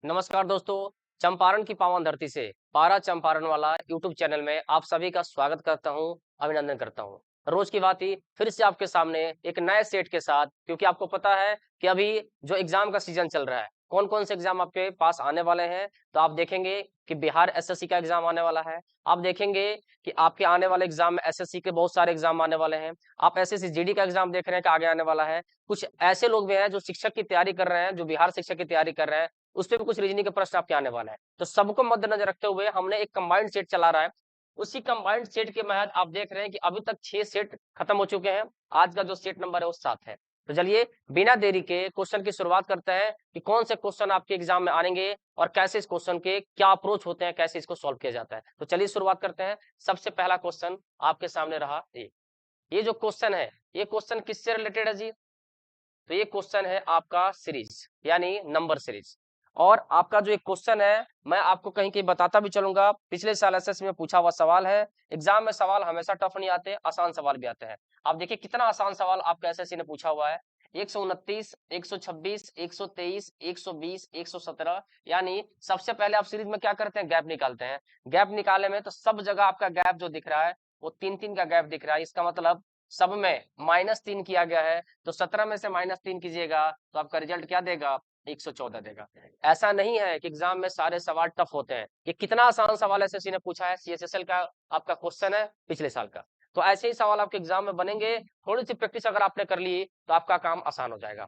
नमस्कार दोस्तों, चंपारण की पावन धरती से पारा चंपारण वाला यूट्यूब चैनल में आप सभी का स्वागत करता हूं, अभिनंदन करता हूं। रोज की भांति फिर से आपके सामने एक नए सेट के साथ, क्योंकि आपको पता है कि अभी जो एग्जाम का सीजन चल रहा है, कौन-कौन से एग्जाम आपके पास आने वाले हैं। तो आप देखेंगे कि बिहार एसएससी का एग्जाम आने वाला है। आप देखेंगे कि आपके आने वाले एग्जाम में एसएससी के बहुत सारे एग्जाम आने वाले हैं। आप एसएससी जीडी का एग्जाम देख रहे हैं कि आगे आने वाला है। कुछ ऐसे लोग भी हैं जो शिक्षक की तैयारी कर रहे हैं, जो बिहार शिक्षक की तैयारी कर रहे हैं, उसपे भी कुछ रीजनिंग के प्रश्न आपके आने वाला है। तो सबको मद्देनजर रखते हुए हमने एक कंबाइंड सेट चला रहा है। उसी कंबाइंड सेट के महत आप देख रहे हैं कि अभी तक 6 सेट खत्म हो चुके हैं। आज का जो सेट नंबर है वो 7 है। तो चलिए बिना देरी के क्वेश्चन की शुरुआत करते हैं कि कौन से क्वेश्चन आपके एग्जाम में आएंगे और कैसे इस क्वेश्चन के क्या अप्रोच होते हैं, कैसे इसको सॉल्व किया जाता है। तो चलिए शुरुआत करते हैं। सबसे पहला क्वेश्चन आपके सामने रहा ये जो क्वेश्चन है, ये क्वेश्चन किससे रिलेटेड है जी? तो ये क्वेश्चन है आपका सीरीज यानी नंबर सीरीज। और आपका जो एक क्वेश्चन है, मैं आपको कहीं कहीं बताता भी चलूंगा। पिछले साल एसएससी में पूछा हुआ सवाल है। एग्जाम में सवाल हमेशा टफ नहीं आते, आसान सवाल भी आते हैं। आप देखिए कितना आसान सवाल आपका एसएससी ने पूछा हुआ है। 129, 126, 123, 120, 117। यानी सबसे पहले आप सीरीज में क्या करते हैं, गैप निकालते हैं। गैप निकाले में तो सब जगह आपका गैप जो दिख रहा है वो 3-3 का गैप दिख रहा है। इसका मतलब सब में -3 किया गया है। तो 17 में से -3 कीजिएगा तो आपका रिजल्ट क्या देगा, 114 देगा। ऐसा नहीं है कि एग्जाम में सारे सवाल टफ होते हैं। ये कितना आसान सवाल एसएससी ने पूछा है, सीएसएसएल का आपका क्वेश्चन है पिछले साल का। तो ऐसे ही सवाल आपके एग्जाम में बनेंगे। थोड़ी सी प्रैक्टिस अगर आपने कर ली तो आपका काम आसान हो जाएगा।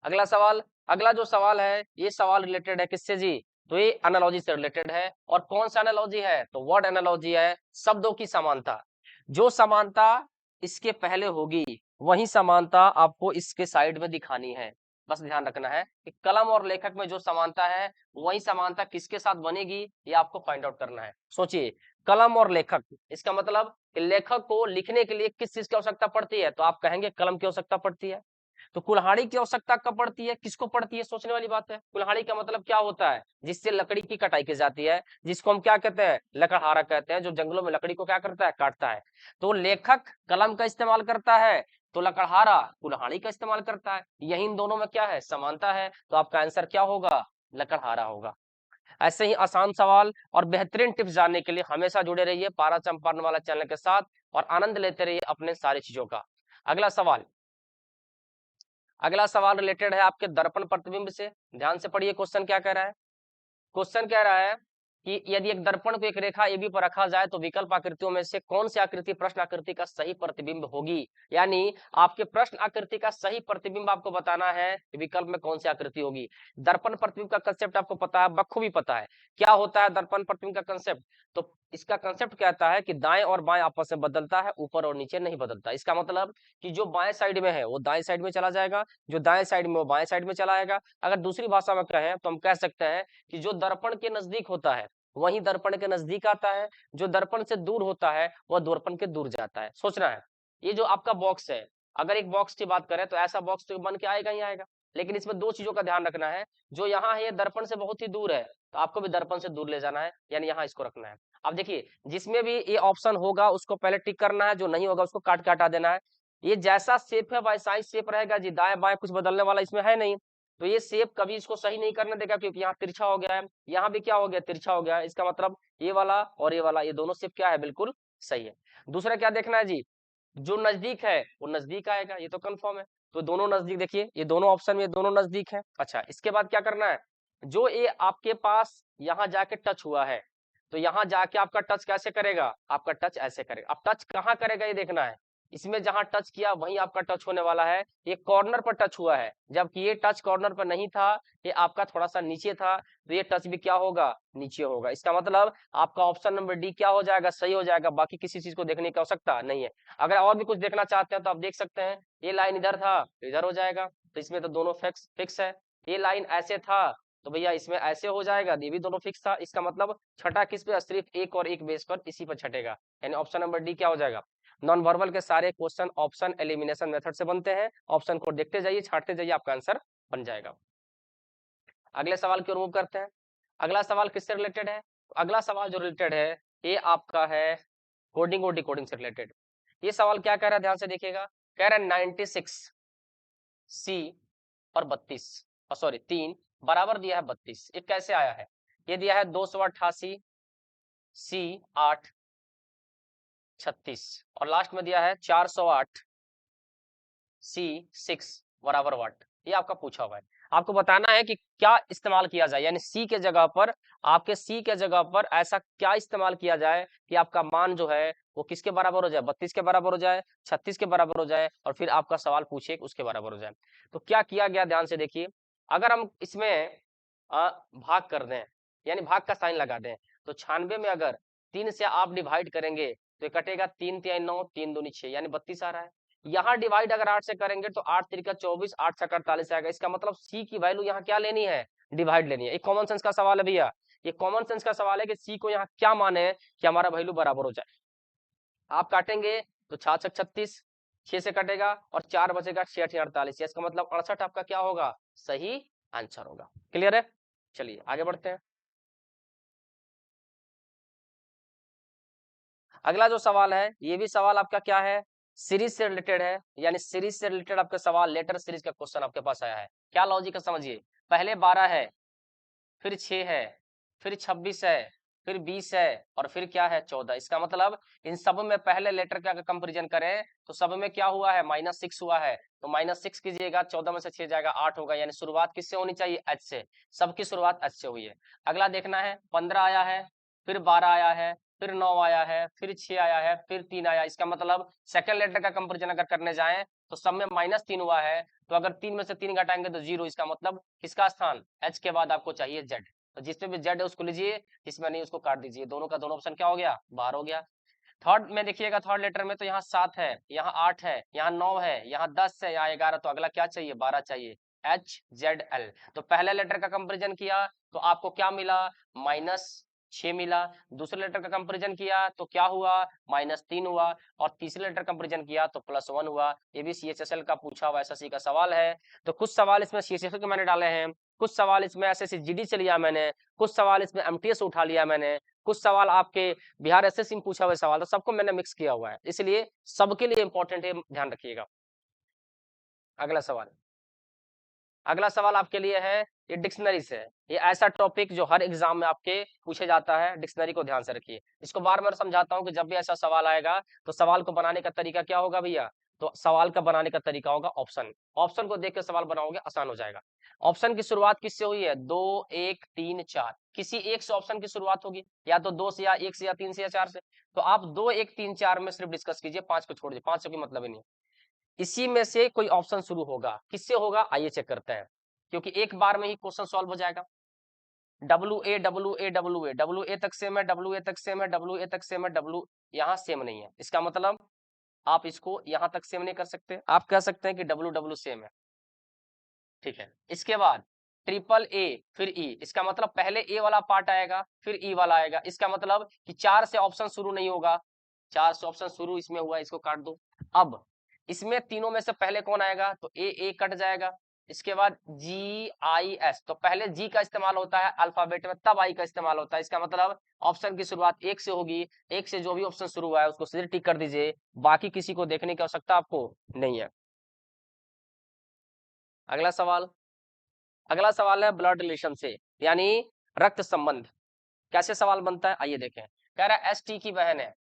अगला सवाल, अगला जो सवाल है ये सवाल रिलेटेड है किससे जी? तो ये एनालॉजी से रिलेटेड है। और कौन सा एनालॉजी है? तो वर्ड एनालॉजी है, शब्दों की समानता। जो समानता इसके पहले होगी वही समानता आपको इसके साइड में दिखानी है। बस ध्यान रखना है कि कलम और लेखक में जो समानता है वही समानता किसके साथ बनेगी, ये आपको फाइंड आउट करना है। सोचिए, कलम और लेखक, इसका मतलब कि लेखक को लिखने के लिए किस चीज की आवश्यकता पड़ती है? तो आप कहेंगे कलम की आवश्यकता पड़ती है। तो कुल्हाड़ी की आवश्यकता कब पड़ती है, किसको पड़ती है? सोचने वाली बात है। कुल्हाड़ी का मतलब क्या होता है? जिससे लकड़ी की कटाई की जाती है, जिसको हम क्या कहते हैं, लकड़हारा कहते हैं, जो जंगलों में लकड़ी को क्या करता है, काटता है। तो लेखक कलम का इस्तेमाल करता है, तो लकड़हारा कुल्हाड़ी का इस्तेमाल करता है। यही इन दोनों में क्या है, समानता है। तो आपका आंसर क्या होगा, लकड़हारा होगा। ऐसे ही आसान सवाल और बेहतरीन टिप्स जानने के लिए हमेशा जुड़े रहिए पारा चंपारण वाला चैनल के साथ और आनंद लेते रहिए अपने सारी चीजों का। अगला सवाल, अगला सवाल रिलेटेड है आपके दर्पण प्रतिबिंब से। ध्यान से पढ़िए क्वेश्चन क्या कह रहा है। क्वेश्चन कह रहा है कि यदि एक दर्पण को एक रेखा AB पर रखा जाए तो विकल्प आकृतियों में से कौन सी आकृति प्रश्न आकृति का सही प्रतिबिंब होगी। यानी आपके प्रश्न आकृति का सही प्रतिबिंब आपको बताना है कि विकल्प में कौन सी आकृति होगी। दर्पण प्रतिबिंब का कंसेप्ट आपको पता है, बखूबी पता है क्या होता है दर्पण प्रतिबिंब का कंसेप्ट। तो इसका कंसेप्ट कहता है कि दाएं और बाएं आपस में बदलता है, ऊपर और नीचे नहीं बदलता। इसका मतलब कि जो बाएं साइड में है वो दाएं साइड में चला जाएगा, जो दाएं साइड में वो बाएं साइड में चला आएगा। अगर दूसरी भाषा में कहें तो हम कह सकते हैं कि जो दर्पण के नजदीक होता है वही दर्पण के नजदीक आता है, जो दर्पण से दूर होता है वह दर्पण के दूर जाता है। सोचना है, ये जो आपका बॉक्स है, अगर एक बॉक्स की बात करें तो ऐसा बॉक्स तो बन के आएगा ही आएगा। लेकिन इसमें दो चीजों का ध्यान रखना है। जो यहाँ है ये दर्पण से बहुत ही दूर है, तो आपको भी दर्पण से दूर ले जाना है, यानी यहाँ इसको रखना है। अब देखिए, जिसमें भी ये ऑप्शन होगा उसको पहले टिक करना है, जो नहीं होगा उसको काट के हटा देना है। ये जैसा शेप है वैसा ही शेप रहेगा जी, दाएं बाएं कुछ बदलने वाला इसमें है नहीं। तो ये शेप कभी इसको सही नहीं करने देगा, क्योंकि यहाँ तिरछा हो गया है, यहाँ भी क्या हो गया, तिरछा हो गया है। इसका मतलब ये वाला और ये वाला, ये दोनों शेप क्या है, बिल्कुल सही है। दूसरा क्या देखना है जी, जो नजदीक है वो नजदीक आएगा, ये तो कंफर्म है। तो दोनों नजदीक, देखिए ये दोनों ऑप्शन में दोनों नजदीक है। अच्छा, इसके बाद क्या करना है, जो ये आपके पास यहाँ जाके टच हुआ है, तो यहाँ जाके आपका टच कैसे करेगा, आपका टच ऐसे करेगा। अब टच कहाँ करेगा ये देखना है। इसमें जहां टच किया वहीं आपका टच होने वाला है। ये कॉर्नर पर टच हुआ है, जबकि ये टच कॉर्नर पर नहीं था, ये आपका थोड़ा सा नीचे था, तो ये टच भी क्या होगा, नीचे होगा। इसका मतलब आपका ऑप्शन नंबर डी क्या हो जाएगा, सही हो जाएगा। बाकी किसी चीज को देखने की आवश्यकता नहीं है। अगर और भी कुछ देखना चाहते हैं तो आप देख सकते हैं, ये लाइन इधर था इधर हो जाएगा, तो इसमें तो दोनों फिक्स है। ये लाइन ऐसे था तो भैया इसमें ऐसे हो जाएगा, ये भी दोनों फिक्स था। इसका मतलब छठा किस पे, सिर्फ एक और एक बेस पर, इसी पर छटेगा। यानी ऑप्शन नंबर डी क्या हो जाएगा। नॉन वर्बल के सारे क्वेश्चन ऑप्शन एलिमिनेशन मेथड से बनते हैं। ऑप्शन को देखते जाइए, छांटते जाइए, आपका आंसर बन जाएगा। अगले सवाल की ओर मूव करते हैं। अगला सवाल किससे रिलेटेड है? अगला सवाल जो रिलेटेड है ये आपका है कोडिंग और डिकोडिंग से रिलेटेड। ये सवाल क्या कह रहा है, ध्यान से देखिएगा। कह रहा है 96 सी और 32, सॉरी 3 बराबर दिया है 32। ये कैसे आया है? ये दिया है 288 सी 8 36 और लास्ट में दिया है 408 सी 6 बराबर वाट। ये आपका पूछा हुआ है, आपको बताना है कि क्या इस्तेमाल किया जाए, यानी सी के जगह पर, आपके सी के जगह पर ऐसा क्या इस्तेमाल किया जाए कि आपका मान जो है वो किसके बराबर हो जाए, 32 के बराबर हो जाए, 36 के बराबर हो जाए, और फिर आपका सवाल पूछे उसके बराबर हो जाए। तो क्या किया गया, ध्यान से देखिए। अगर हम इसमें भाग कर दें, यानी भाग का साइन लगा दें, तो 96 में अगर 3 से आप डिवाइड करेंगे तो ये कटेगा, 3 3 9, 3 दूनी 6, यानी 32 आ रहा है। यहाँ डिवाइड अगर 8 से करेंगे तो 8 3 24, 8 6 48 आएगा। इसका मतलब सी की वैल्यू यहाँ क्या लेनी है, डिवाइड लेनी है। एक कॉमन सेंस का सवाल है भैया, ये कॉमन सेंस का सवाल है कि सी को यहाँ क्या माने कि हमारा वैल्यू बराबर हो जाए। आप काटेंगे तो 6 6 36, 6 से कटेगा और 4 बचेगा, 6 8 48, इसका मतलब 68 आपका क्या होगा, सही आंसर होगा। क्लियर है? चलिए आगे बढ़ते हैं। अगला जो सवाल है, ये भी सवाल आपका क्या है, सीरीज से रिलेटेड है, यानी सीरीज से रिलेटेड आपका सवाल, लेटर सीरीज का क्वेश्चन आपके पास आया है। क्या लॉजिक है समझिए, पहले 12 है, फिर 6 है, फिर 26 है, फिर 20 है, और फिर क्या है, 14। इसका मतलब इन सब में पहले लेटर का कंपेरिजन करें तो सब में क्या हुआ है, -6 हुआ है, तो -6 कीजिएगा, 14 में से 6 जाएगा, 8 होगा, यानी शुरुआत किससे होनी चाहिए, एच से। सबकी शुरुआत एच से हुई है। अगला देखना है, 15 आया है, फिर 12 आया है, फिर 9 आया है, फिर 6 आया है, फिर 3 आया। इसका मतलब सेकंड लेटर का कंपेरिजन अगर करने जाएं तो सब में -3 हुआ है, तो अगर 3 में से 3 घटाएंगे तो 0। इसका मतलब किसका स्थान, एच के बाद आपको चाहिए जेड, तो जिसमें भी जेड है उसको लीजिए, जिसमें नहीं उसको काट दीजिए। दोनों का दोनों ऑप्शन क्या हो गया, बाहर हो गया। थर्ड में देखिएगा, थर्ड लेटर में तो यहाँ 7 है, यहाँ 8 है, यहाँ 9 है, यहाँ 10 है, यहाँ 11, तो अगला क्या चाहिए, 12 चाहिए, एच जेड एल। तो पहले लेटर का कंपेरिजन किया तो आपको क्या मिला, -6 मिला। दूसरे लेटर का कंपेरिजन किया तो क्या हुआ, -3 हुआ। और तीसरे लेटर कंपेरिजन किया तो +1 हुआ। ये भी सीएचएसएल का पूछा हुआ एसएससी का सवाल है। तो कुछ सवाल इसमें सीएचएसएल के मैंने डाले हैं, कुछ सवाल इसमें एसएससी जीडी से लिया मैंने, कुछ सवाल इसमें एमटीएस उठा लिया मैंने, कुछ सवाल आपके बिहार एसएससी में पूछा हुआ सवाल, तो सबको मैंने मिक्स किया हुआ है, इसलिए सबके लिए इंपॉर्टेंट है, ध्यान रखिएगा। अगला सवाल, अगला सवाल आपके लिए है, ये डिक्शनरी से। ये ऐसा टॉपिक जो हर एग्जाम में आपके पूछे जाता है, डिक्शनरी को ध्यान से रखिए। इसको बार बार समझाता हूँ कि जब भी ऐसा सवाल आएगा तो सवाल को बनाने का तरीका क्या होगा भैया, तो सवाल का बनाने का तरीका होगा ऑप्शन। ऑप्शन को देख के सवाल बनाओगे, आसान हो जाएगा। ऑप्शन की शुरुआत किससे हुई है, 2 1 3 4, किसी एक से ऑप्शन की शुरुआत होगी, या तो 2 से, या 1 से, या 3 से, या 4 से। तो आप 2 1 3 4 में सिर्फ डिस्कस कीजिए, 5 को छोड़ दीजिए, 5 की मतलब ही नहीं है। इसी में से कोई ऑप्शन शुरू होगा, किससे होगा, आइए चेक करते हैं, क्योंकि एक बार में ही क्वेश्चन सॉल्व हो जाएगा। W A W A W A, W A तक सेम है, डब्ल्यू ए तक सेम है, डब्ल्यू ए तक सेम है, डब्ल्यू यहाँ सेम नहीं है। इसका मतलब आप इसको यहाँ तक सेम नहीं कर सकते, आप कह सकते हैं कि डब्ल्यू डब्ल्यू सेम है, ठीक है। इसके बाद ट्रिपल ए, फिर ई, इसका मतलब पहले ए वाला पार्ट आएगा, फिर ई वाला आएगा। इसका मतलब कि 4 से ऑप्शन शुरू नहीं होगा, 4 से ऑप्शन शुरू इसमें हुआ, इसको काट दो। अब इसमें तीनों में से पहले कौन आएगा, तो ए कट जाएगा। इसके बाद जी आई एस, तो पहले जी का इस्तेमाल होता है अल्फाबेट में, तब आई का इस्तेमाल होता है। इसका मतलब ऑप्शन की शुरुआत 1 से होगी, 1 से जो भी ऑप्शन शुरू हुआ है उसको सीधे टिक कर दीजिए, बाकी किसी को देखने की आवश्यकता आपको नहीं है। अगला सवाल, अगला सवाल है ब्लड रिलेशन से, यानी रक्त संबंध। कैसे सवाल बनता है, आइए देखें। कह रहा है एस टी की बहन है,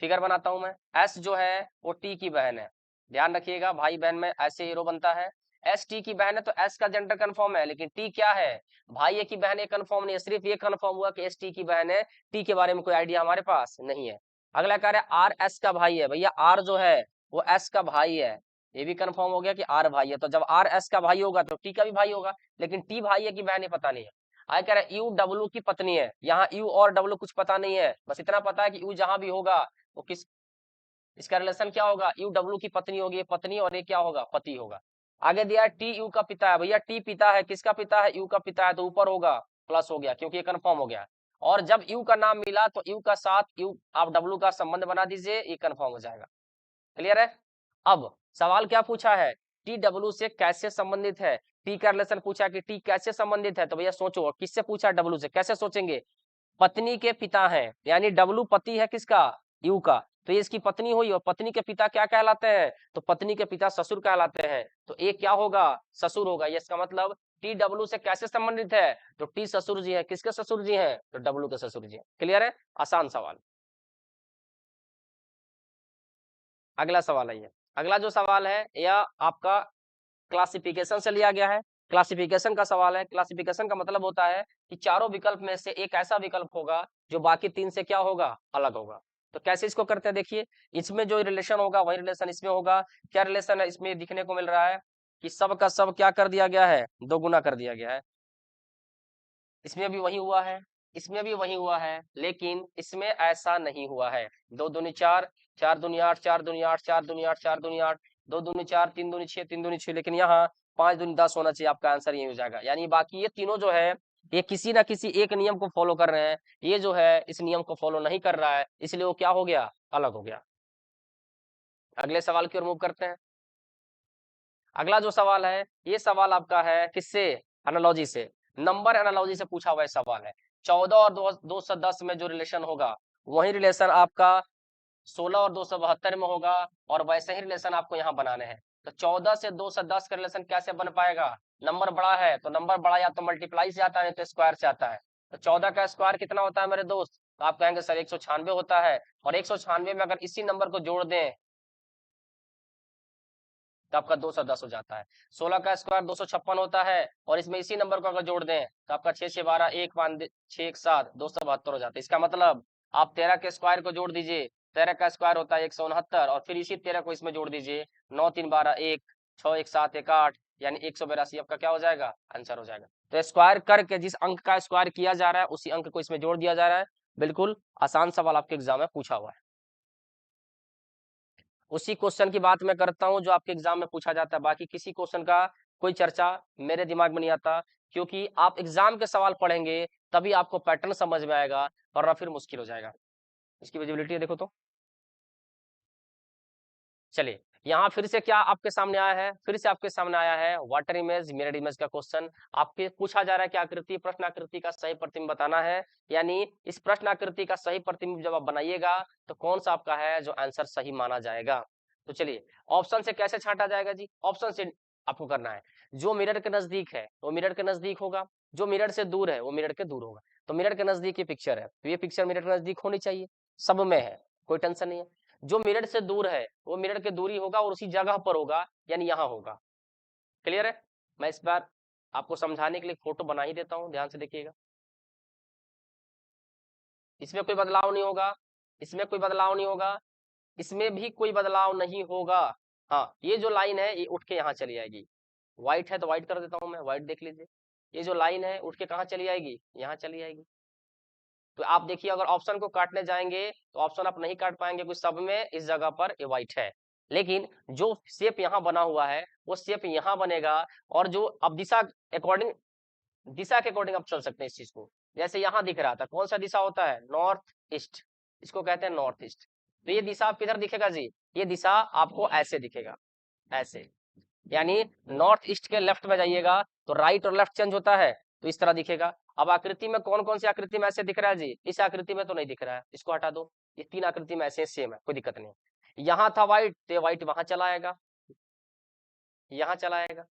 फिगर बनाता हूं मैं, एस जो है वो टी की बहन है। ध्यान रखिएगा, भाई बहन में ऐसे हीरो बनता है। एस टी की बहन है तो एस का जेंडर कंफर्म है, लेकिन टी क्या है, भाई है की बहन है, कंफर्म नहीं है। सिर्फ ये कंफर्म हुआ कि एस टी की बहन है, टी के बारे में कोई आइडिया हमारे पास नहीं है। अगला कह रहा है आर एस का भाई है, भैया आर जो है वो एस का भाई है, ये भी कंफर्म हो गया कि आर भाई है। तो जब आर एस का भाई होगा तो टी का भी भाई होगा, लेकिन टी भाई है कि बहन है पता नहीं है। आगे कह रहा है यू डब्ल्यू की पत्नी है, यहाँ यू और डब्ल्यू कुछ पता नहीं है, बस इतना पता है कि यू जहां भी होगा वो किस, इसका रिलेशन क्या होगा, यू डब्ल्यू की पत्नी होगी, ये पत्नी, और ये क्या होगा, पति होगा। आगे दिया है टी यू का पिता है, भैया टी पिता है, किसका पिता है, यू का पिता है, तो ऊपर होगा, प्लस हो गया क्योंकि ये कंफर्म हो गया। और जब यू का नाम मिला तो यू का साथ यू आप डब्ल्यू का संबंध बना दीजिए, ये कंफर्म हो जाएगा। क्लियर है? अब सवाल क्या पूछा है, टी डब्ल्यू से कैसे संबंधित है, टी का रिलेशन पूछा कि टी कैसे संबंधित है, तो भैया सोचो किससे पूछा, डब्ल्यू से, कैसे सोचेंगे, पत्नी के पिता हैं, यानी डब्लू पति है किसका, यू का, तो ये इसकी पत्नी हुई, और पत्नी के पिता क्या कहलाते हैं, तो पत्नी के पिता ससुर कहलाते हैं, तो ये क्या होगा, ससुर होगा। ये इसका मतलब टी डब्ल्यू से कैसे संबंधित है? तो टी ससुर जी है, किसके ससुर जी हैं? तो डब्ल्यू के ससुर जी हैं। क्लियर है? आसान सवाल। अगला सवाल है ये। अगला जो सवाल है यह आपका क्लासिफिकेशन से लिया गया है। क्लासिफिकेशन का सवाल है। क्लासिफिकेशन का मतलब होता है कि चारों विकल्प में से एक ऐसा विकल्प होगा जो बाकी तीन से क्या होगा? अलग होगा। तो कैसे इसको करते हैं देखिए, इसमें जो रिलेशन होगा वही रिलेशन इसमें होगा। क्या रिलेशन है इसमें दिखने को मिल रहा है कि सब का सब क्या कर दिया गया है? दो गुना कर दिया गया है। इसमें भी वही हुआ है, इसमें भी वही हुआ है, लेकिन इसमें ऐसा नहीं हुआ है। दो दूनी चार, चार दूनी आठ, चार दूनी आठ, चार दूनी आठ, चार दूनी आठ, दो दूनी चार, तीन दूनी छह, तीन दूनी छह, लेकिन यहाँ पांच दूनी 10 होना चाहिए। आपका आंसर ये हो जाएगा। यानी बाकी ये तीनों जो है ये किसी ना किसी एक नियम को फॉलो कर रहे हैं। ये जो है इस नियम को फॉलो नहीं कर रहा है, इसलिए वो क्या हो गया? अलग हो गया। अगले सवाल की ओर मूव करते हैं। अगला जो सवाल है ये सवाल आपका है किससे? एनालॉजी से। नंबर एनालॉजी से पूछा हुआ सवाल है। 14 और 210 में जो रिलेशन होगा वही रिलेशन आपका 16 और 272 में होगा, और वैसे ही रिलेशन आपको यहाँ बनाने हैं। तो 14 से 210 का रिलेशन कैसे बन पाएगा? नंबर बड़ा है तो नंबर बड़ा या तो मल्टीप्लाई से आता है, नहीं तो स्क्वायर से आता है। तो 14 का स्क्वायर कितना होता है मेरे दोस्त? तो आप कहेंगे सर 196 होता है, और 196 में अगर इसी नंबर को जोड़ दें तो आपका 210 हो जाता है। 16 का स्क्वायर 256 होता है, और इसमें इसी नंबर को अगर जोड़ दें तो आपका 6 से 12, 1 5 6 1 7 272 हो जाता है। इसका मतलब आप 13 के स्क्वायर को जोड़ दीजिए, 13 का स्क्वायर होता है 169, और फिर इसी 13 को इसमें जोड़ दीजिए, 9 3 12 1 6 1 7 1 8, यानी 182 आपका क्या हो जाएगा? आंसर हो जाएगा। तो स्क्वायर करके जिस अंक का स्क्वायर किया जा रहा है उसी अंक को इसमें जोड़ दिया जा रहा है। बिल्कुल आसान सवाल आपके एग्जाम में पूछा हुआ है। उसी क्वेश्चन की बात मैं करता हूं जो आपके एग्जाम में पूछा जाता है। बाकी किसी क्वेश्चन का कोई चर्चा मेरे दिमाग में नहीं आता, क्योंकि आप एग्जाम के सवाल पढ़ेंगे तभी आपको पैटर्न समझ में आएगा, वरना फिर मुश्किल हो जाएगा। इसकी विजिबिलिटी देखो तो। चलिए, यहाँ फिर से क्या आपके सामने आया है? फिर से आपके सामने आया है वाटर इमेज मिरर इमेज का क्वेश्चन। आपके पूछा जा रहा है कि आकृति प्रश्न आकृति का सही प्रतिबिंब बताना है। यानी इस प्रश्न आकृति का सही प्रतिबिंब जब आप बनाइएगा तो कौन सा आपका है जो आंसर सही माना जाएगा। तो चलिए, ऑप्शन से कैसे छांटा जाएगा जी? ऑप्शन से आपको करना है। जो मिरर के नजदीक है वो मिरर के नजदीक होगा, जो मिरर से दूर है वो मिरर के दूर होगा। तो मिरर के नजदीक की पिक्चर है तो ये पिक्चर मिरर के नजदीक होनी चाहिए, सब में है, कोई टेंशन नहीं है। जो मिरर से दूर है वो मिरर के दूरी होगा और उसी जगह पर होगा, यानी यहाँ होगा। क्लियर है? मैं इस बार आपको समझाने के लिए फोटो बना ही देता हूँ, ध्यान से देखिएगा। इसमें कोई बदलाव नहीं होगा, इसमें कोई बदलाव नहीं होगा, इसमें भी कोई बदलाव नहीं होगा। हाँ, ये जो लाइन है ये उठ के यहाँ चली जाएगी। व्हाइट है तो व्हाइट कर देता हूँ मैं, व्हाइट देख लीजिए। ये जो लाइन है उठ के कहाँ चली जाएगी? यहाँ चली जाएगी। तो आप देखिए, अगर ऑप्शन को काटने जाएंगे तो ऑप्शन आप नहीं काट पाएंगे, क्योंकि सब में इस जगह पर ये व्हाइट है। लेकिन जो शेप यहाँ बना हुआ है वो शेप यहाँ बनेगा, और जो अब दिशा अकॉर्डिंग, दिशा के अकॉर्डिंग आप चल सकते हैं इस चीज को। जैसे यहाँ दिख रहा था, कौन सा दिशा होता है? नॉर्थ ईस्ट, इसको कहते हैं नॉर्थ ईस्ट। तो ये दिशा आप किधर दिखेगा जी? ये दिशा आपको ऐसे दिखेगा, ऐसे। यानी नॉर्थ ईस्ट के लेफ्ट में जाइएगा तो राइट और लेफ्ट चेंज होता है, तो इस तरह दिखेगा। अब आकृति में कौन कौन सी आकृति में ऐसे दिख रहा है जी? इस आकृति में तो नहीं दिख रहा है, इसको हटा दो। ये तीन आकृति में ऐसे सेम है, कोई दिक्कत नहीं। यहाँ था व्हाइट तो व्हाइट वहां चला आएगा, यहाँ चला आएगा।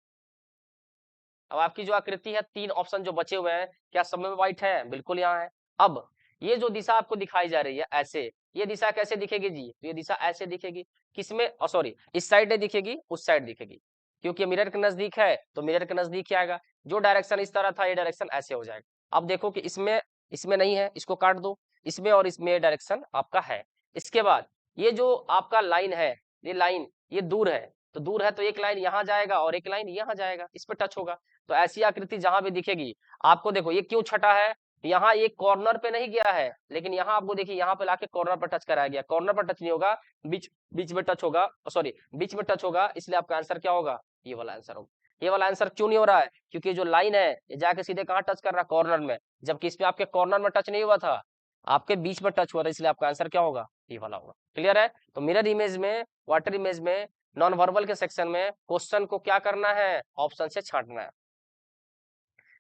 अब आपकी जो आकृति है, तीन ऑप्शन जो बचे हुए हैं, क्या सब में व्हाइट है? बिल्कुल यहाँ है। अब ये जो दिशा आपको दिखाई जा रही है ऐसे, ये दिशा कैसे दिखेगी जी? तो ये दिशा ऐसे दिखेगी। किसमें? सॉरी, इस साइड नहीं दिखेगी, उस साइड दिखेगी, क्योंकि मिरर के नजदीक है तो मिरर के नजदीक ही आएगा। जो डायरेक्शन इस तरह था ये डायरेक्शन ऐसे हो जाएगा। अब देखो कि इसमें, इसमें नहीं है, इसको काट दो। इसमें और इसमें डायरेक्शन आपका है। इसके बाद ये जो आपका लाइन है, ये लाइन ये दूर है, तो दूर है तो एक लाइन यहाँ जाएगा और एक लाइन यहाँ जाएगा, इस पर टच होगा। तो ऐसी आकृति जहां भी दिखेगी आपको, देखो ये क्यों छटा है? यहाँ ये कॉर्नर पे नहीं गया है, लेकिन यहाँ आपको देखिए यहाँ पे लाके कॉर्नर पर टच कराया गया। कॉर्नर पर टच नहीं होगा, बीच बीच में टच होगा, सॉरी बीच में टच होगा, इसलिए आपका आंसर क्या होगा? ये वाला आंसर होगा। ये वाला आंसर क्यों नहीं हो रहा है? क्योंकि जो लाइन है ये जाके सीधे कहाँ टच कर रहा है? कॉर्नर में, जबकि इस पे आपके कॉर्नर में टच नहीं हुआ था, आपके बीच में टच हुआ था, इसलिए आपका आंसर क्या होगा? ये वाला होगा। क्लियर है? तो मिरर इमेज में, वाटर इमेज में, नॉन वर्बल के सेक्शन में क्वेश्चन को क्या करना है? ऑप्शन से छांटना है।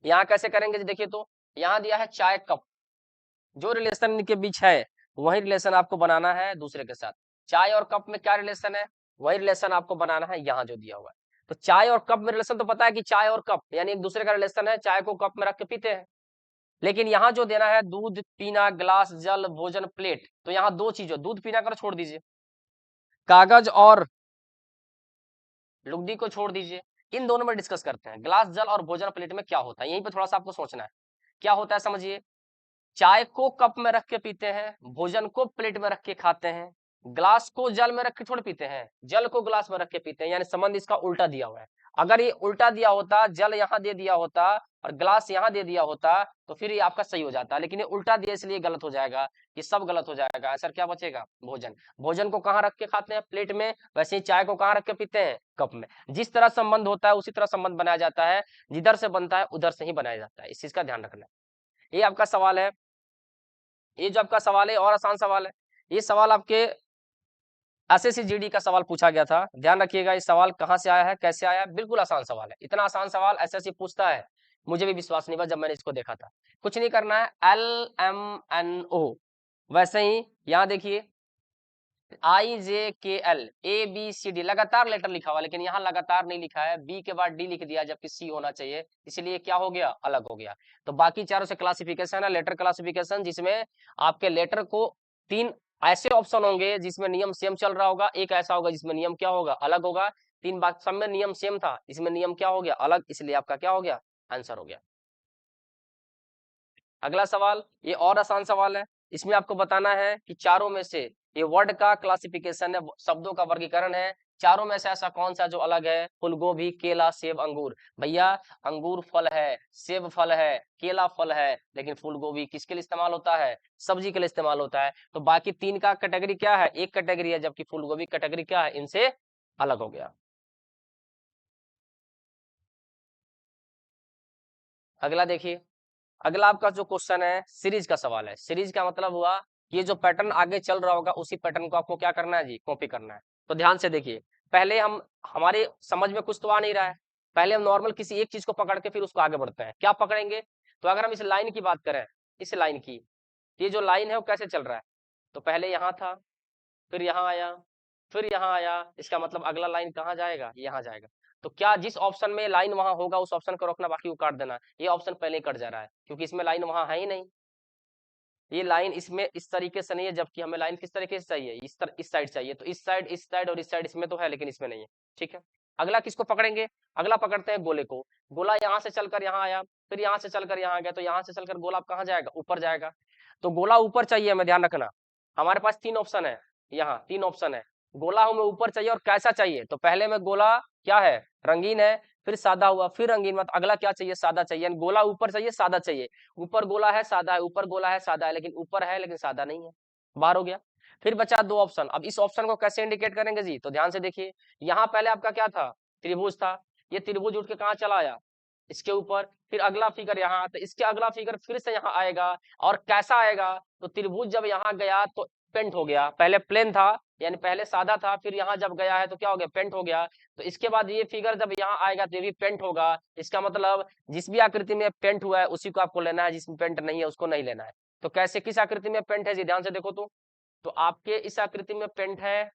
यहाँ कैसे करेंगे जी? देखिए, तो यहाँ दिया है चाय कप, जो रिलेशन इनके बीच है वही रिलेशन आपको बनाना है दूसरे के साथ। चाय और कप में क्या रिलेशन है? वही रिलेशन आपको बनाना है यहाँ जो दिया हुआ है। तो चाय और कप में रिलेशन तो पता है कि चाय और कप यानी एक दूसरे का रिलेशन है, चाय को कप में रख के पीते हैं। लेकिन यहाँ जो देना है दूध पीना, ग्लास, जल, भोजन, प्लेट, तो यहाँ दो चीजों, दूध पीना कर छोड़ दीजिए, कागज और लुगदी को छोड़ दीजिए, इन दोनों में डिस्कस करते हैं। ग्लास, जल और भोजन प्लेट में क्या होता है, यहीं पे थोड़ा सा आपको सोचना है क्या होता है। समझिए, चाय को कप में रख के पीते हैं, भोजन को प्लेट में रख के खाते हैं, ग्लास को जल में रख के थोड़ी पीते हैं, जल को ग्लास में रख के पीते हैं, यानी संबंध इसका उल्टा दिया हुआ है। अगर ये उल्टा दिया होता, जल यहाँ दे दिया होता और ग्लास यहाँ दे दिया होता, तो फिर ये आपका सही हो जाता, लेकिन ये उल्टा दिया इसलिए गलत हो जाएगा, ये सब गलत हो जाएगा। आंसर क्या बचेगा, भोजन। भोजन को कहाँ रख के खाते हैं, प्लेट में, वैसे ही चाय को कहाँ रख के पीते हैं, कप में। जिस तरह संबंध होता है उसी तरह संबंध बनाया जाता है, जिधर से बनता है उधर से ही बनाया जाता है, इस चीज का ध्यान रखना। ये आपका सवाल है, ये जो आपका सवाल है और आसान सवाल है। ये सवाल आपके एसएससी जीडी का सवाल पूछा गया था, ध्यान रखिएगा। ये सवाल कहाँ से आया है, कैसे आया है, बिल्कुल आसान सवाल है। इतना आसान सवाल एसएससी पूछता है, मुझे भी विश्वास नहीं हुआ जब मैंने इसको देखा था। कुछ नहीं करना है, LMNO, वैसे ही यहाँ देखिए IJKL ABCD, लगातार लेटर लिखा हुआ, लेकिन यहाँ लगातार नहीं लिखा है, बी के बाद डी लिख दिया जबकि सी होना चाहिए, इसलिए क्या हो गया, अलग हो गया। तो बाकी चारों से क्लासिफिकेशन है, लेटर क्लासिफिकेशन, जिसमें आपके लेटर को तीन ऐसे ऑप्शन होंगे जिसमें नियम सेम चल रहा होगा, एक ऐसा होगा जिसमें नियम क्या होगा, अलग होगा। तीन बात सब में नियम सेम था, इसमें नियम क्या हो गया, अलग, इसलिए आपका क्या हो गया, आंसर हो गया। अगला सवाल, ये और आसान सवाल है। इसमें आपको बताना है कि चारों में से, ये वर्ड का क्लासिफिकेशन है, शब्दों का वर्गीकरण है, चारों में से ऐसा कौन सा जो अलग है, फूलगोभी, केला, सेब, अंगूर। भैया अंगूर फल है, सेब फल है, केला फल है, लेकिन फूलगोभी किसके लिए इस्तेमाल होता है, सब्जी के लिए इस्तेमाल होता है। तो बाकी तीन का कैटेगरी क्या है, एक कैटेगरी है, जबकि फूलगोभी कैटेगरी क्या है, इनसे अलग हो गया। अगला देखिए, अगला आपका जो क्वेश्चन है सीरीज का सवाल है। सीरीज का मतलब हुआ ये जो पैटर्न आगे चल रहा होगा उसी पैटर्न को आपको क्या करना है जी, कॉपी करना है। तो ध्यान से देखिए, पहले हम, हमारे समझ में कुछ तो आ नहीं रहा है, पहले हम नॉर्मल किसी एक चीज को पकड़ के फिर उसको आगे बढ़ते हैं। क्या पकड़ेंगे, तो अगर हम इस लाइन की बात करें, इस लाइन की, ये जो लाइन है वो कैसे चल रहा है, तो पहले यहाँ था, फिर यहाँ आया, फिर यहाँ आया, इसका मतलब अगला लाइन कहाँ जाएगा, यहाँ जाएगा। तो क्या जिस ऑप्शन में लाइन वहां होगा उस ऑप्शन को रखना, बाकी को काट देना। ये ऑप्शन पहले ही कट जा रहा है क्योंकि इसमें लाइन वहां है ही नहीं, ये लाइन इसमें इस तरीके से नहीं है, जबकि हमें लाइन किस तरीके से चाहिए, इस साइड चाहिए। तो इस साइड, इस साइड और इस साइड इसमें तो है लेकिन इसमें नहीं है, ठीक है। अगला किसको पकड़ेंगे, अगला पकड़ते हैं गोले को। गोला यहाँ से चलकर यहाँ आया, फिर यहाँ से चलकर यहाँ आ गया, तो यहाँ से चलकर गोला कहाँ जाएगा, ऊपर जाएगा। तो गोला ऊपर चाहिए हमें, ध्यान रखना। हमारे पास तीन ऑप्शन है, यहाँ तीन ऑप्शन है, गोला हमें ऊपर चाहिए और कैसा चाहिए। तो पहले में गोला क्या है, रंगीन है, फिर सादा हुआ, फिर रंगीन, मतलब अगला क्या चाहिए, सादा चाहिए। गोला ऊपर चाहिए, सादा चाहिए। ऊपर गोला है, सादा है, ऊपर गोला है, सादा है, लेकिन ऊपर है लेकिन सादा नहीं है, बाहर हो गया। फिर बचा दो ऑप्शन। अब इस ऑप्शन को कैसे इंडिकेट करेंगे जी, तो ध्यान से देखिए, यहाँ पहले आपका क्या था, त्रिभुज था, ये त्रिभुज उठ के कहाँ चला आया, इसके ऊपर। फिर अगला फिगर यहाँ, तो इसके अगला फिगर फिर से यहाँ आएगा, और कैसा आएगा, तो त्रिभुज जब यहाँ गया तो पेंट हो गया, पहले प्लेन था यानी पहले सादा था, फिर यहाँ जब गया है तो क्या हो गया, पेंट हो गया। तो इसके बाद ये फिगर जब यहाँ आएगा तो ये भी पेंट होगा। इसका मतलब जिस भी आकृति में पेंट हुआ है उसी को आपको लेना है, जिसमें पेंट नहीं है उसको नहीं लेना है। तो कैसे, किस आकृति में पेंट है जी, ध्यान से देखो तो आपके इस आकृति में पेंट है,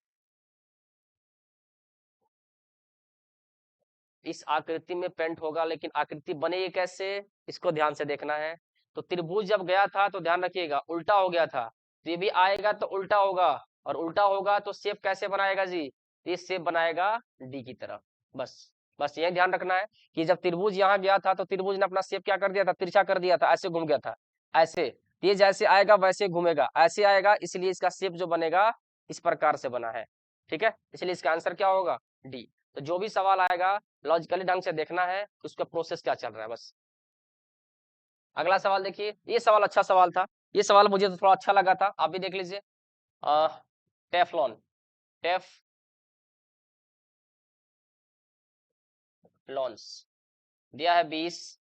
इस आकृति में पेंट होगा, लेकिन आकृति बनेगी कैसे, इसको ध्यान से देखना है। तो त्रिभुज जब गया था तो ध्यान रखिएगा उल्टा हो गया था, तो ये भी आएगा तो उल्टा होगा, और उल्टा होगा तो शेप कैसे बनाएगा जी, ये शेप बनाएगा डी की तरह। बस बस ये ध्यान रखना है कि जब त्रिभुज यहाँ गया था तो त्रिभुज ने अपना शेप क्या कर दिया था, तिरछा कर दिया था, ऐसे घूम गया था, ऐसे। ये जैसे आएगा वैसे घूमेगा, ऐसे आएगा, इसलिए इसका शेप जो बनेगा इस प्रकार से बना है, ठीक है। इसलिए इसका आंसर क्या होगा, डी। तो जो भी सवाल आएगा लॉजिकली ढंग से देखना है उसका प्रोसेस क्या चल रहा है, बस। अगला सवाल देखिए, ये सवाल अच्छा सवाल था, ये सवाल मुझे तो थोड़ा अच्छा लगा था, आप भी देख लीजिए। टेफ्लॉन, टेफ्लॉन्स दिया है 20,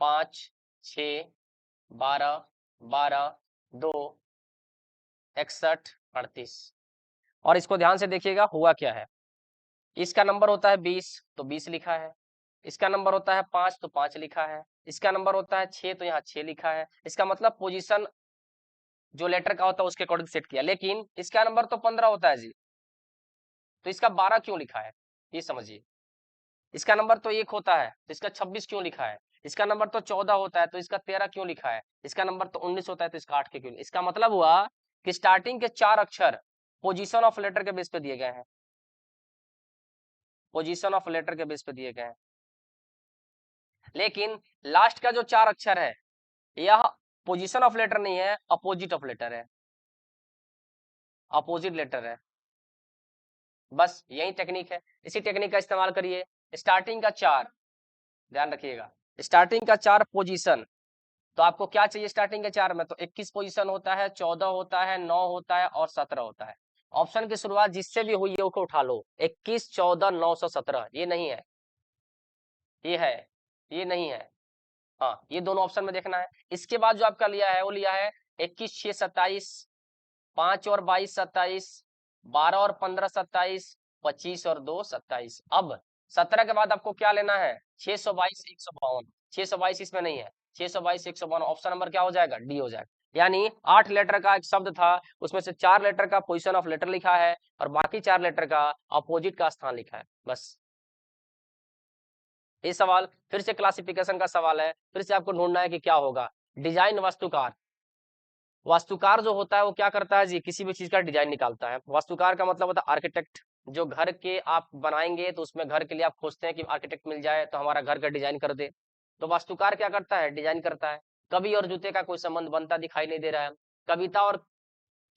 5, 6, 12, 12, 2, 61, 38। और इसको ध्यान से देखिएगा हुआ क्या है, इसका नंबर होता है 20 तो 20 लिखा है, इसका नंबर होता है 5 तो 5 लिखा है, इसका नंबर होता है 6 तो यहाँ 6 लिखा है। इसका मतलब पोजीशन जो लेटर का होता है उसके अकॉर्डिंग सेट किया, लेकिन इसका नंबर तो 15 होता है जी, तो इसका 12 क्यों लिखा है, ये समझिए, इसका नंबर तो 1 होता है तो इसका 26 क्यों लिखा है, इसका नंबर तो 14 होता है तो इसका 13 क्यों लिखा है, इसका नंबर तो 19 होता है तो इसका 8 क्यों। इसका मतलब हुआ कि स्टार्टिंग के 4 अक्षर पोजीशन ऑफ लेटर के बेस पे दिए गए हैं, पोजीशन ऑफ लेटर के बेस पे दिए गए हैं, लेकिन लास्ट का जो 4 अक्षर है यह पोजीशन ऑफ लेटर नहीं है, अपोजिट ऑफ लेटर है, अपोजिट लेटर है। बस यही टेक्निक है, इसी टेक्निक का इस्तेमाल करिए। स्टार्टिंग का 4, ध्यान रखिएगा, स्टार्टिंग का 4 पोजीशन, तो आपको क्या चाहिए स्टार्टिंग के 4 में, तो 21 पोजीशन होता है, 14 होता है, 9 होता है और 17 होता है। ऑप्शन की शुरुआत जिससे भी हुई है उसको उठा लो, 21, 14, 917, ये नहीं है, ये है, ये नहीं है, हाँ ये दोनों ऑप्शन में देखना है। इसके बाद जो आपका लिया है वो लिया है 21, 6, 27, 5 और 22, 27, 12 और 15, 27, 25 और 2, 27। अब 17 के बाद आपको क्या लेना है, 622, 152, 622 इसमें नहीं है, 622, 152, ऑप्शन नंबर क्या हो जाएगा, डी हो जाएगा। यानी 8 लेटर का एक शब्द था, उसमें से 4 लेटर का पोजीशन ऑफ लेटर लिखा है और बाकी 4 लेटर का अपोजिट का स्थान लिखा है, बस। ये सवाल फिर से क्लासिफिकेशन का सवाल है, फिर से आपको ढूंढना है कि क्या होगा। डिजाइन वास्तुकार, वास्तुकार जो होता है वो क्या करता है जी, किसी भी चीज का डिजाइन निकालता है। वास्तुकार का मतलब होता है आर्किटेक्ट, जो घर के आप बनाएंगे तो उसमें घर के लिए आप खोजते हैं कि आर्किटेक्ट मिल जाए तो हमारा घर का डिजाइन कर दे, तो वास्तुकार क्या करता है, डिजाइन करता है। कवि और जूते का कोई संबंध बनता दिखाई नहीं दे रहा है, कविता और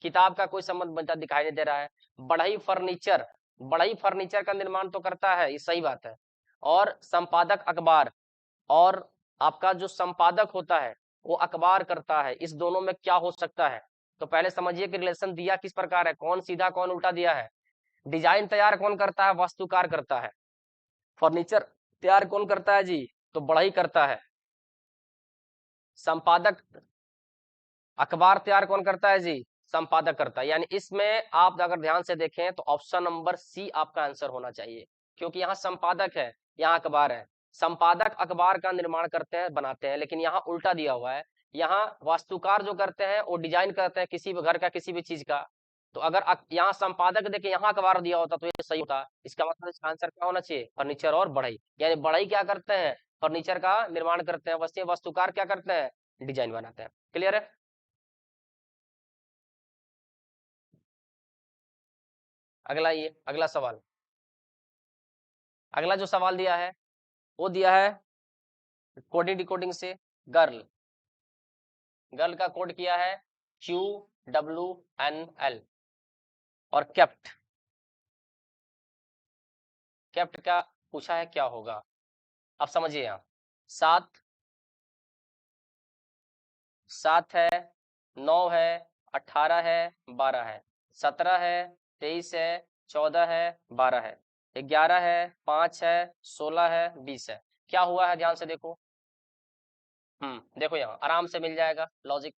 किताब का कोई संबंध बनता दिखाई नहीं दे रहा है। बढ़ई फर्नीचर, बढ़ई फर्नीचर का निर्माण तो करता है, ये सही बात है। और संपादक अखबार, और आपका जो संपादक होता है वो अखबार करता है, इस दोनों में क्या हो सकता है। तो पहले समझिए कि रिलेशन दिया किस प्रकार है, कौन सीधा कौन उल्टा दिया है। डिजाइन तैयार कौन करता है, वास्तुकार करता है। फर्नीचर तैयार कौन करता है जी, तो बढ़ई करता है। संपादक, अखबार तैयार कौन करता है जी, संपादक करता है। यानी इसमें आप अगर ध्यान से देखें तो ऑप्शन नंबर सी आपका आंसर होना चाहिए, क्योंकि यहाँ संपादक है, यहाँ अखबार है। संपादक अखबार का निर्माण करते हैं, बनाते हैं, लेकिन यहाँ उल्टा दिया हुआ है। यहाँ वास्तुकार जो करते हैं वो डिजाइन करते हैं किसी भी घर का, किसी भी चीज का। तो अगर यहाँ संपादक देखे यहाँ अखबार दिया होता तो ये सही होता। इसका मतलब इसका आंसर क्या होना चाहिए, फर्नीचर और बढ़ई। यानी बढ़ई क्या करते हैं, फर्नीचर का निर्माण करते हैं, वैसे वास्तुकार क्या करते हैं, डिजाइन बनाते हैं। क्लियर है। अगला, ये अगला सवाल, अगला जो सवाल दिया है वो दिया है कोडिंग डिकोडिंग से। गर्ल, गर्ल का कोड किया है QWNL। और केप्ट, केप्ट का पूछा है क्या होगा। अब समझिए, यहाँ 7, 7 है, 9 है, 18 है, 12 है, 17 है, 23 है, 14 है, 12 है, 11 है, 5 है, 16 है, 20 है। क्या हुआ है ध्यान से देखो। देखो यहाँ आराम से मिल जाएगा लॉजिक।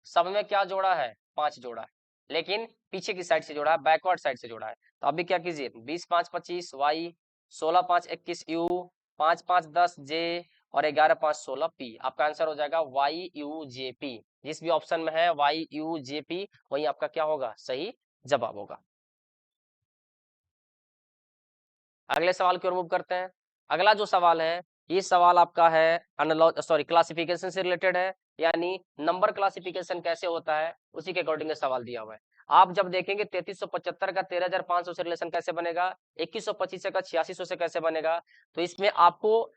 सब में क्या जोड़ा है, 5 जोड़ा है, लेकिन पीछे की साइड से जोड़ा है, बैकवर्ड साइड से जोड़ा है। तो अभी क्या कीजिए, 20, 5, 25 वाई, 16, 5, 21 यू, 5, 5, 10 जे और 11, 5, 16 पी। आपका आंसर हो जाएगा YUJP। जिस भी ऑप्शन में है YUJP वही आपका क्या होगा, सही जवाब होगा। अगले सवाल की ओर मूव करते हैं। अगला जो सवाल है, ये सवाल आपका है क्लासिफिकेशन से रिलेटेड है, यानी नंबर क्लासिफिकेशन कैसे होता है उसी के अकॉर्डिंग सवाल दिया हुआ है। आप जब देखेंगे 3375 का 13500 से रिलेशन कैसे बनेगा, 2125 का 8600 से कैसे बनेगा, तो इसमें आपको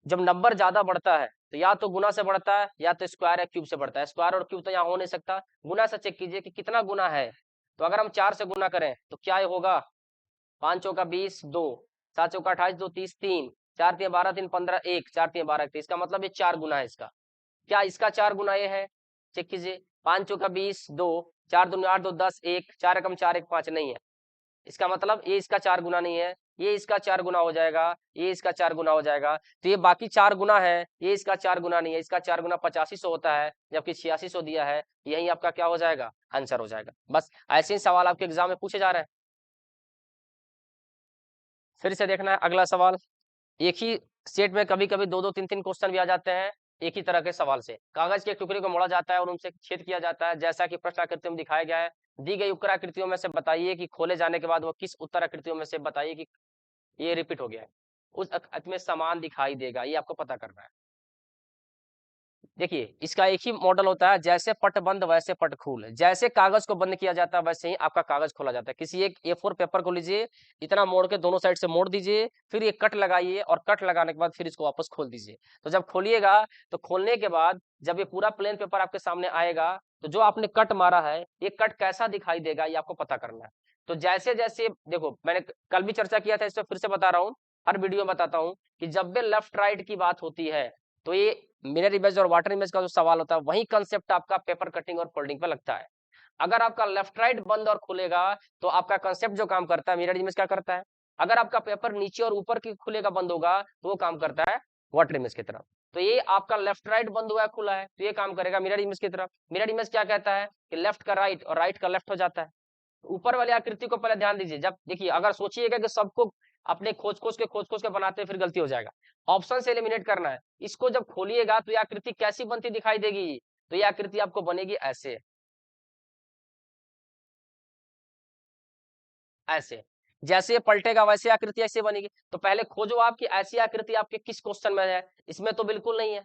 जब नंबर ज्यादा बढ़ता है तो या तो गुना से बढ़ता है या तो स्क्वायर या क्यूब से बढ़ता है। स्क्वायर और क्यूब तो यहाँ हो नहीं सकता, गुना से चेक कीजिए कि कितना गुना है। तो अगर हम 4 से गुना करें तो क्या होगा, 5 चौका 20, 2, 7 चौका 28, 2 30, 3, 4 3 12, 3 15, 1, 4 3 12, 3। इसका मतलब ये 4 गुना है इसका। क्या इसका 4 गुना ये है, चेक कीजिए। 5 चौका 20, 2, 4 दूनी 8, 2 10, 1, 4 एकम 4, 1 5 नहीं है। इसका मतलब ये इसका 4 गुना नहीं है, ये इसका 4 गुना हो जाएगा, ये इसका 4 गुना हो जाएगा। तो ये बाकी 4 गुना है, ये इसका 4 गुना नहीं है, इसका 4 गुना 8500 होता है, जबकि 8600 दिया है। यही आपका क्या हो जाएगा, आंसर हो जाएगा। बस ऐसे ही सवाल आपके एग्जाम में पूछे जा रहे हैं। फिर से देखना है अगला सवाल। एक ही सेट में कभी कभी 2 2 3 3 क्वेश्चन भी आ जाते हैं एक ही तरह के सवाल से। कागज के टुकड़े को मोड़ा जाता है और उनसे छेद किया जाता है, जैसा कि प्रश्न आकृति में दिखाया गया है। दी गई उत्तराकृतियों में से बताइए कि खोले जाने के बाद वो किस उत्तराकृतियों में से बताइए कि ये रिपीट हो गया है। उस में समान दिखाई देगा, ये आपको पता करना है। देखिए, इसका एक ही मॉडल होता है, जैसे पट बंद वैसे पट खुल। जैसे कागज को बंद किया जाता है वैसे ही आपका कागज खोला जाता है। किसी एक A4 पेपर को लीजिए, इतना मोड़ के दोनों साइड से मोड़ दीजिए, फिर ये कट लगाइए और कट लगाने के बाद फिर इसको वापस खोल दीजिए। तो जब खोलिएगा तो खोलने के बाद जब ये पूरा प्लेन पेपर आपके सामने आएगा, तो जो आपने कट मारा है, ये कट कैसा दिखाई देगा ये आपको पता करना है। तो जैसे-जैसे देखो, मैंने कल भी चर्चा किया था, इस पे फिर से बता रहा हूँ, हर वीडियो में बताता हूँ कि जब भी लेफ्ट राइट की बात होती है, तो ये मिरर इमेज और वाटर इमेज का जो सवाल होता है, वही कंसेप्ट आपका पेपर कटिंग और फोल्डिंग पे लगता है। अगर आपका लेफ्ट राइट बंद और खुलेगा, तो आपका कंसेप्ट जो काम करता है, मिरर इमेज क्या करता है? अगर आपका पेपर नीचे और ऊपर की खुलेगा बंद होगा, तो वो काम करता है वाटर इमेज की तरफ। तो ये आपका लेफ्ट राइट बंद हुआ है खुला है, तो ये काम करेगा मिरर इमेज की तरफ। मिरर इमेज क्या कहता है कि लेफ्ट का राइट और राइट का लेफ्ट हो जाता है। ऊपर वाली आकृति को पहले ध्यान दीजिए। जब देखिए, अगर सोचिएगा कि सबको अपने खोज-खोज के बनाते हैं, फिर गलती हो जाएगा। ऑप्शन से एलिमिनेट करना है। इसको जब खोलिएगा तो ये आकृति कैसी बनती दिखाई देगी? तो ये आकृति आपको बनेगी ऐसे, ऐसे। जैसे ये पलटेगा वैसे आकृति ऐसे बनेगी। तो पहले खोजो आप कि ऐसी आकृति आपके किस क्वेश्चन में है? इसमें तो बिल्कुल नहीं है,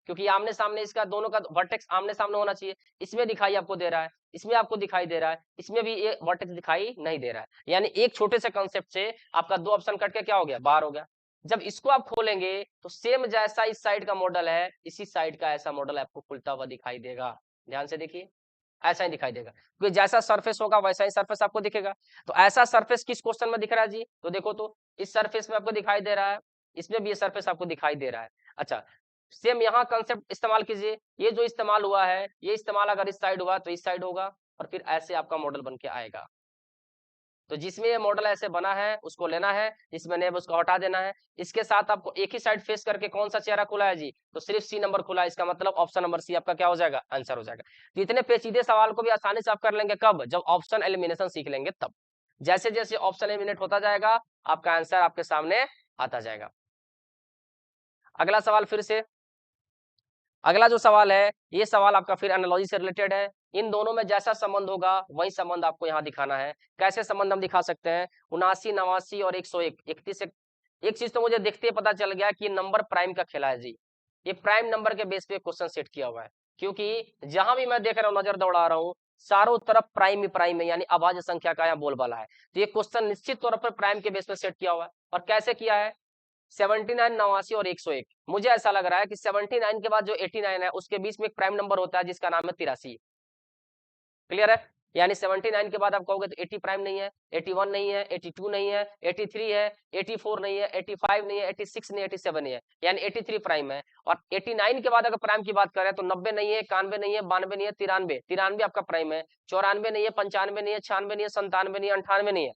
क्योंकि आमने-सामने इसका दोनों का वर्टेक्स आमने-सामने होना चाहिए। इसमें दिखाई आपको दे रहा है, इसमें आपको दिखाई दे रहा है, इसमें भी ये वर्टेक्स दिखाई नहीं दे रहा है। यानी एक छोटे से कांसेप्ट से आपका 2 ऑप्शन कट के क्या हो गया? बाहर हो गया। जब इसको आप खोलेंगे तो सेम जैसा इस साइड का मॉडल है, इसी साइड का ऐसा मॉडल आपको खुलता हुआ दिखाई देगा। ध्यान से देखिए, ऐसा ही दिखाई देगा। क्योंकि जैसा सरफेस होगा वैसा ही सरफेस आपको दिखेगा। तो ऐसा सरफेस किस क्वेश्चन में दिख रहा है जी? तो देखो तो, इस सरफेस में आपको दिखाई दे रहा है, इसमें भी ये सरफेस आपको दिखाई दे रहा है। अच्छा, सेम यहाँ कांसेप्ट इस्तेमाल कीजिए। ये जो इस्तेमाल हुआ है, ये इस्तेमाल अगर इस साइड हुआ तो इस साइड होगा, और फिर ऐसे आपका मॉडल बन के आएगा। तो जिसमें ये मॉडल ऐसे बना है उसको लेना है, जिसमें नहीं है उसको हटा देना है। इसके साथ आपको एक ही साइड फेस करके कौन सा चेहरा खुला है जी? तो सिर्फ सी नंबर खुला है। इसका मतलब ऑप्शन नंबर सी आपका क्या हो जाएगा? आंसर हो जाएगा। तो इतने पेचीदे सवाल को भी आसानी से आप कर लेंगे कब? जब ऑप्शन एलिमिनेशन सीख लेंगे तब। जैसे-जैसे ऑप्शन एलिमिनेट होता जाएगा, आपका आंसर आपके सामने आता जाएगा। अगला सवाल फिर से, अगला जो सवाल है, ये सवाल आपका फिर एनालॉजी से रिलेटेड है। इन दोनों में जैसा संबंध होगा, वही संबंध आपको यहाँ दिखाना है। कैसे संबंध हम दिखा सकते हैं? 79, 89 और 101, 31 एक चीज़ तो मुझे देखते ही पता चल गया कि नंबर प्राइम का खेला है जी। ये प्राइम नंबर के बेस पे क्वेश्चन सेट किया हुआ है। क्योंकि जहाँ भी मैं देख रहा हूँ, नज़र दौड़ा रहा हूँ, चारों तरफ प्राइम ही प्राइम है, यानी अभाज्य संख्या का यहाँ बोलबाला है। तो ये क्वेश्चन निश्चित तौर पर प्राइम के बेस पे सेट किया हुआ है। और कैसे किया है? 79, 89 और 101। मुझे ऐसा लग रहा है कि 79 के बाद जो 89 है, उसके बीच में एक प्राइम नंबर होता है जिसका नाम है 83। क्लियर है? यानी 79 के बाद आप कहोगे तो 80 प्राइम नहीं है, 81 नहीं है, 82 नहीं है, 83 है, 84 नहीं है, 85 नहीं है, 86 नहीं है, 87 नहीं है, यानी 83 प्राइम है। और 89 के बाद अगर प्राइम की बात करें तो 90 नहीं है, 91 नहीं है, 92 नहीं है, 93, 93 आपका प्राइम है, 94 नहीं है, 95 नहीं है, 96 नहीं है, 97 नहीं है, 98 नहीं है,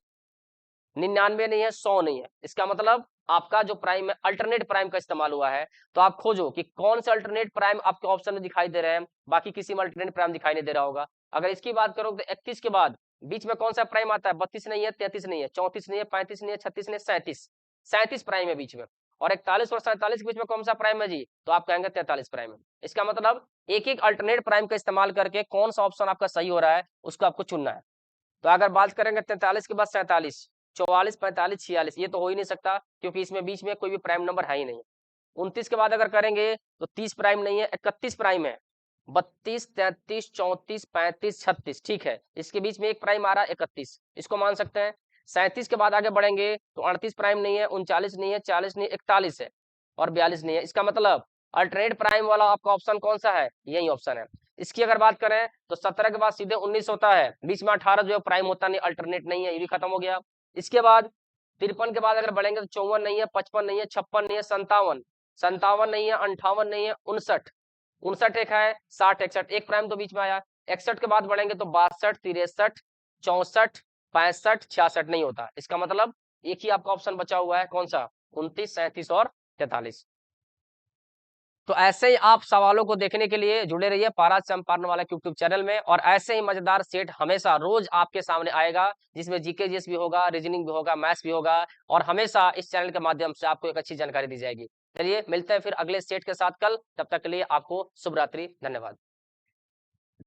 99 नहीं है, 100 नहीं है। इसका मतलब आपका जो प्राइम है, अल्टरनेट प्राइम का इस्तेमाल हुआ है। तो आप खोजो कि कौन से अल्टरनेट प्राइम आपके ऑप्शन में दिखाई दे रहे हैं, बाकी किसी में अल्टरनेट प्राइम दिखाई नहीं दे रहा होगा। अगर इसकी बात करो तो 31 के बाद बीच में कौन सा प्राइम आता है? 32 नहीं है, 33 नहीं है, 34 नहीं है, 35 नहीं है, 36 नहीं है, 37, 37 प्राइम है बीच में। और 41 और 47 के बीच में कौन सा प्राइम है जी? तो आप कहेंगे 43 प्राइम है। इसका मतलब एक एक अल्टरनेट प्राइम का इस्तेमाल करके कौन सा ऑप्शन आपका सही हो रहा है, उसको आपको चुनना है। तो अगर बात करेंगे 43 के बाद 47, 44, 45, 46, ये तो हो ही नहीं सकता, क्योंकि इसमें बीच में कोई भी प्राइम नंबर है ही नहीं। 29 के बाद अगर करेंगे तो 30 प्राइम नहीं है, 31 प्राइम है, 32, 33, 34, 35, 36, ठीक है। इसके बीच में एक प्राइम आ रहा है 31, इसको मान सकते हैं। 37 के बाद आगे बढ़ेंगे तो 38 प्राइम नहीं है, 39 नहीं है, 40 नहीं, 41 है, और 42 नहीं है। इसका मतलब अल्टरनेट प्राइम वाला आपका ऑप्शन कौन सा है? यही ऑप्शन है। इसकी अगर बात करें तो 17 के बाद सीधे 19 होता है, बीच में 18 जो है प्राइम होता नहीं, अल्टरनेट नहीं है, ये भी खत्म हो गया। इसके बाद 53 के बाद अगर बढ़ेंगे तो 54 नहीं है, 55 नहीं है, 56 नहीं है, 57, 57 नहीं है, 58 नहीं है, 59, 59 एक है, 60, 61, एक प्राइम तो बीच में आया। 61 के बाद बढ़ेंगे तो 62, 63, 64, 65, 66 नहीं होता। इसका मतलब एक ही आपका ऑप्शन बचा हुआ है, कौन सा? 29, 37 और 43। तो ऐसे ही आप सवालों को देखने के लिए जुड़े रहिए पारा चंपारण वाला यूट्यूब चैनल में, और ऐसे ही मजेदार सेट हमेशा रोज आपके सामने आएगा, जिसमें जीके जीएस भी होगा, रीजनिंग भी होगा, मैथ्स भी होगा, और हमेशा इस चैनल के माध्यम से आपको एक अच्छी जानकारी दी जाएगी। चलिए मिलते हैं फिर अगले सेट के साथ कल, तब तक के लिए आपको शुभ रात्रि, धन्यवाद।